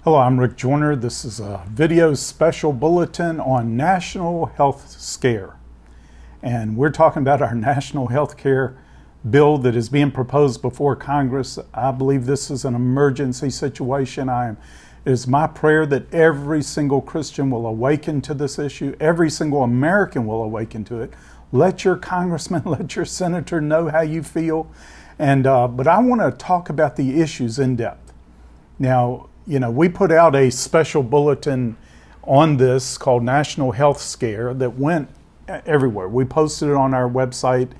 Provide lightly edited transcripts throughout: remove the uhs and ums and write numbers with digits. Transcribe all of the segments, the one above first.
Hello, I'm Rick Joyner. This is a video special bulletin on National Health Scare. And we're talking about our national health care bill that is being proposed before Congress. I believe this is an emergency situation. It is my prayer that every single Christian will awaken to this issue. Every single American will awaken to it. Let your congressman, let your senator know how you feel. But I want to talk about the issues in depth. Now, we put out a special bulletin on this called National Health Scare that went everywhere. We posted it on our website.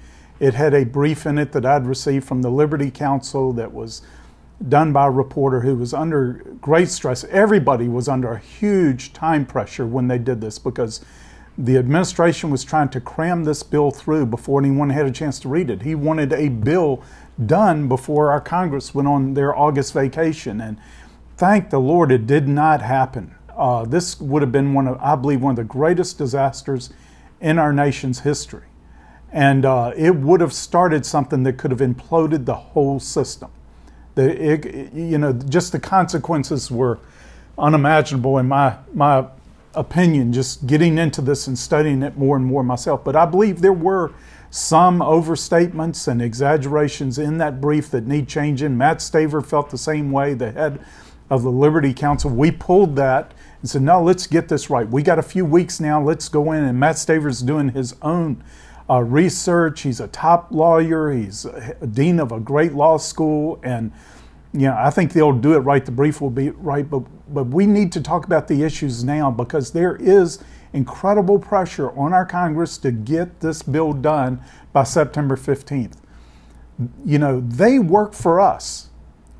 It had a brief in it that I'd received from the Liberty Counsel that was done by a reporter who was under great stress. Everybody was under a huge time pressure when they did this because the administration was trying to cram this bill through before anyone had a chance to read it. He wanted a bill done before our Congress went on their August vacation. And thank the Lord it did not happen. This would have been I believe, one of the greatest disasters in our nation's history. And it would have started something that could have imploded the whole system. Just the consequences were unimaginable in my opinion, just getting into this and studying it more and more myself. But I believe there were some overstatements and exaggerations in that brief that need changing. Matt Staver felt the same way, the head of the Liberty Counsel. We pulled that and said, no, let's get this right. We got a few weeks now. Let's go in. And Matt Staver's doing his own research. He's a top lawyer. He's a dean of a great law school. And I think they'll do it right. The brief will be right. But we need to talk about the issues now because there is incredible pressure on our Congress to get this bill done by September 15th. They work for us.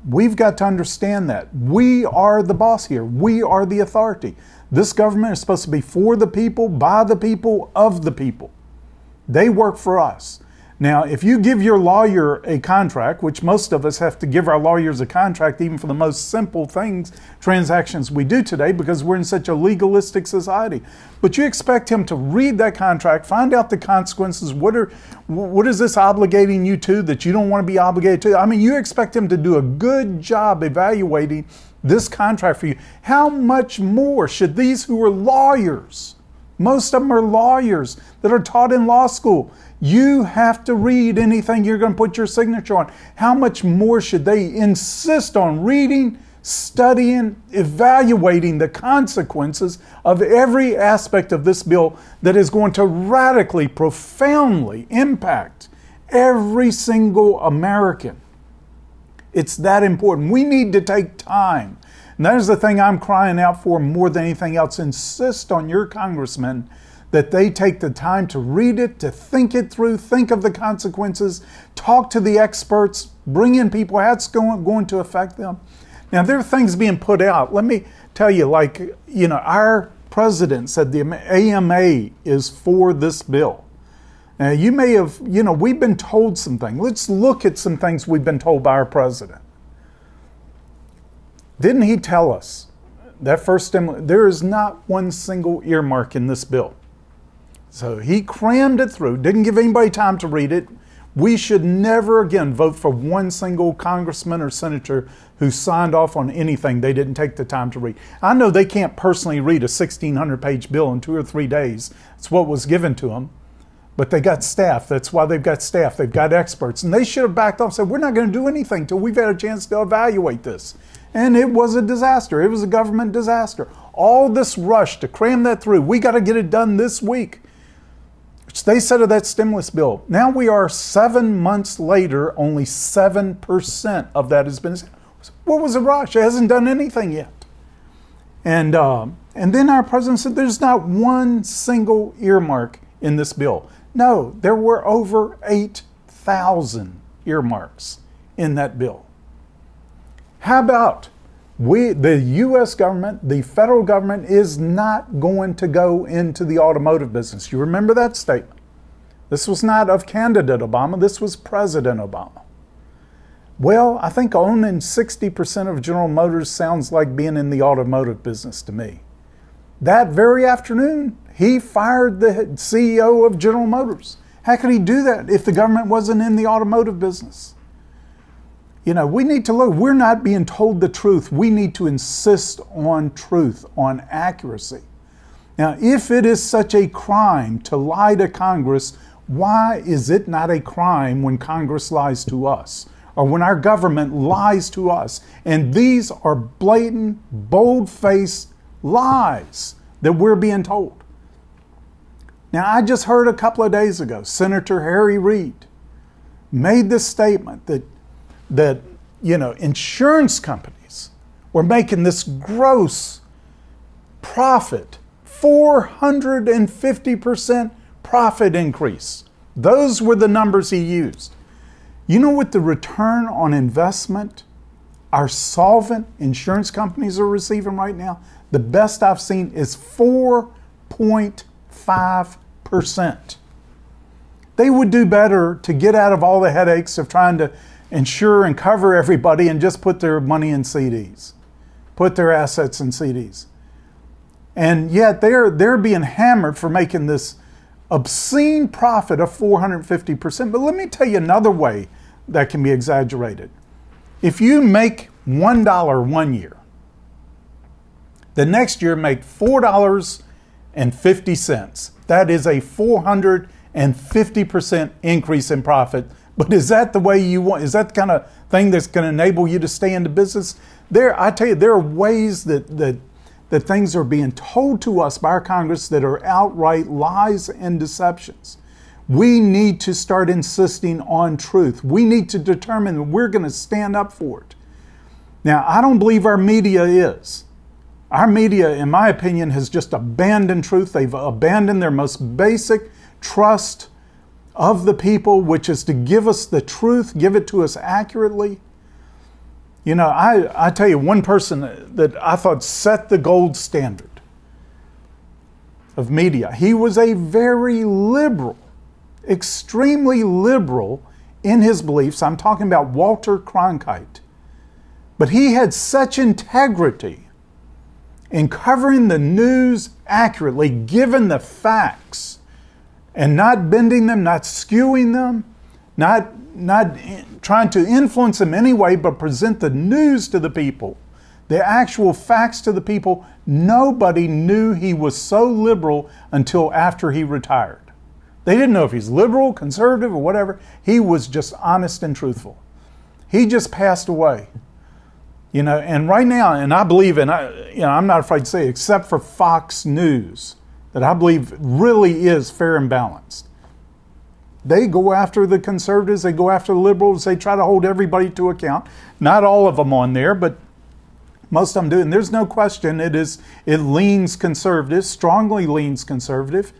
We've got to understand that. We are the boss here. We are the authority. This government is supposed to be for the people, by the people, of the people. They work for us. Now, if you give your lawyer a contract, which most of us have to give our lawyers a contract even for the most simple transactions we do today because we're in such a legalistic society. But you expect him to read that contract, find out the consequences. What is this obligating you to that you don't want to be obligated to? I mean, you expect him to do a good job evaluating this contract for you. How much more should these who are lawyers, most of them are lawyers that are taught in law school, you have to read anything you're going to put your signature on. How much more should they insist on reading, studying, evaluating the consequences of every aspect of this bill that is going to radically, profoundly impact every single American? It's that important. We need to take time. And that is the thing I'm crying out for more than anything else. Insist on your congressmen that they take the time to read it, to think it through, think of the consequences, talk to the experts, bring in people, how it's going to affect them. Now, there are things being put out. Let me tell you, our president said the AMA is for this bill. Now, you may have, we've been told some things. Let's look at some things we've been told by our president. Didn't he tell us that first stimulus, there is not one single earmark in this bill? So he crammed it through, didn't give anybody time to read it. We should never again vote for one single congressman or senator who signed off on anything they didn't take the time to read. I know they can't personally read a 1,600-page bill in 2 or 3 days. It's what was given to them. But they got staff. That's why they've got staff. They've got experts. And they should have backed off and said, we're not going to do anything until we've had a chance to evaluate this. And it was a disaster. It was a government disaster. All this rush to cram that through. We got to get it done this week. They said of that stimulus bill. Now we are 7 months later, only 7% of that has been. What was the rush? It hasn't done anything yet. And then our president said there's not one single earmark in this bill. No, there were over 8,000 earmarks in that bill. How about the U.S. government, the federal government, is not going to go into the automotive business. You remember that statement. This was not of candidate Obama. This was President Obama. Well, I think owning 60% of General Motors sounds like being in the automotive business to me. That very afternoon, he fired the CEO of General Motors. How could he do that if the government wasn't in the automotive business? We need to look. We're not being told the truth. We need to insist on truth, on accuracy. Now, if it is such a crime to lie to Congress, why is it not a crime when Congress lies to us or when our government lies to us? And these are blatant, bold-faced lies that we're being told. Now, I just heard a couple of days ago, Senator Harry Reid made this statement that insurance companies were making this gross profit, 450% profit increase. Those were the numbers he used. You know what the return on investment our solvent insurance companies are receiving right now? The best I've seen is 4.5%. They would do better to get out of all the headaches of trying to insure and cover everybody and just put their money in CDs, put their assets in CDs. And yet they're being hammered for making this obscene profit of 450%. But let me tell you another way that can be exaggerated. If you make $1 one year, the next year make $4.50. That is a 450% increase in profit. But is that the way you want? Is that the kind of thing that's going to enable you to stay into business? I tell you, there are ways that things are being told to us by our Congress that are outright lies and deceptions. We need to start insisting on truth. We need to determine that we're going to stand up for it. Now, I don't believe our media is. Our media, in my opinion, has just abandoned truth. They've abandoned their most basic trust of the people, which is to give us the truth, give it to us accurately. I tell you, one person that I thought set the gold standard of media. He was a very liberal, extremely liberal in his beliefs. I'm talking about Walter Cronkite. But he had such integrity in covering the news accurately, given the facts, and not bending them, not skewing them, not trying to influence them anyway, but present the news to the people, the actual facts to the people. Nobody knew he was so liberal until after he retired. They didn't know if he's liberal, conservative, or whatever. He was just honest and truthful. He just passed away. And right now, and I believe, and I'm not afraid to say, except for Fox News, that I believe really is fair and balanced. They go after the conservatives, they go after the liberals, they try to hold everybody to account. Not all of them on there, but most of them do. And there's no question it leans conservative, strongly leans conservative.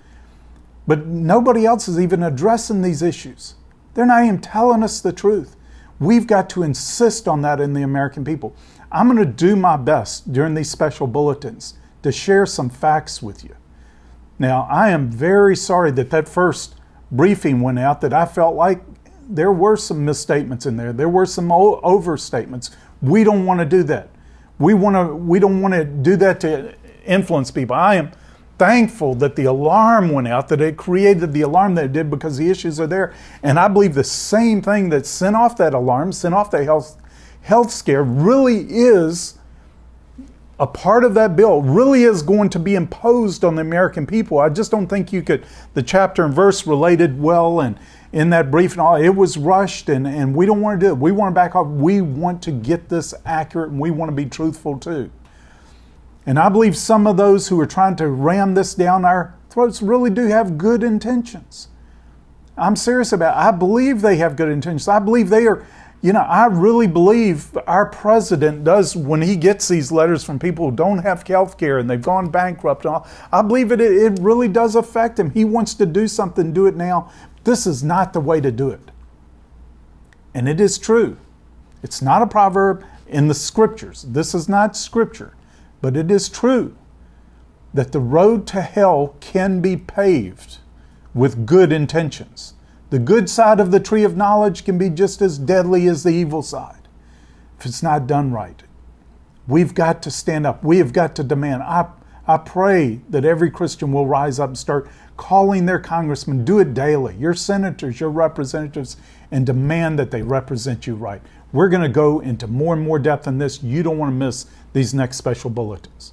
But nobody else is even addressing these issues. They're not even telling us the truth. We've got to insist on that in the American people. I'm going to do my best during these special bulletins to share some facts with you. Now, I am very sorry that first briefing went out, that I felt like there were some misstatements in there. There were some overstatements. We don't want to do that. We don't want to do that to influence people. I am thankful that the alarm went out, that it created the alarm that it did, because the issues are there. And I believe the same thing that sent off that alarm, sent off the health scare, really is a part of that bill, really is going to be imposed on the American people. I just don't think the chapter and verse related well, and in that brief and all, it was rushed, and we don't want to do it. We want to back off. We want to get this accurate, and we want to be truthful too. And I believe some of those who are trying to ram this down our throats really do have good intentions. I'm serious about it. I believe they have good intentions. I believe they are, I really believe our president does, when he gets these letters from people who don't have health care and they've gone bankrupt and all, I believe it really does affect him. He wants to do something, do it now. This is not the way to do it. And it is true. It's not a proverb in the scriptures. This is not scripture. But it is true that the road to hell can be paved with good intentions. The good side of the tree of knowledge can be just as deadly as the evil side if it's not done right. We've got to stand up. We have got to demand. I pray that every Christian will rise up and start calling their congressmen. Do it daily. Your senators, your representatives, and demand that they represent you right. We're going to go into more and more depth in this. You don't want to miss these next special bulletins.